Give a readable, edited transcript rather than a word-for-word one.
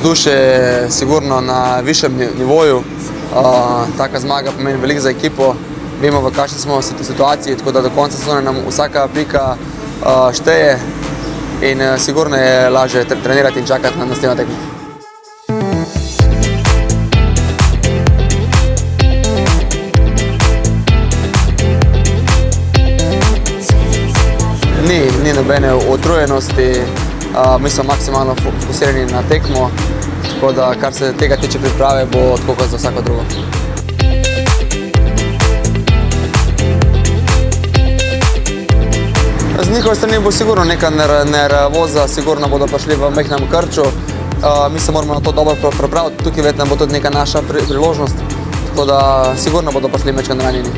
Vzdušje je sigurno na višjem nivoju. Taka zmaga pomeni veliko za ekipo. Vemo, v kakšni smo situaciji, tako da do konca sezone nam vsaka pika šteje in sigurno je lažje trenirati in čakati na naslednjo tekmo. Ni nobene utrujenosti, mi smo maksimalno fokusirani na tekmo, tako da kar se tega tiče priprave, bo tako kot za vsako drugo. Z njihove strani bo sigurno neka nervoza, sigurno bodo prišli v majhnem krču. Mi se moramo na to dobro pripraviti, tukaj verjetno bo tudi neka naša priložnost, tako da sigurno bodo prišli majčkeno ranjeni.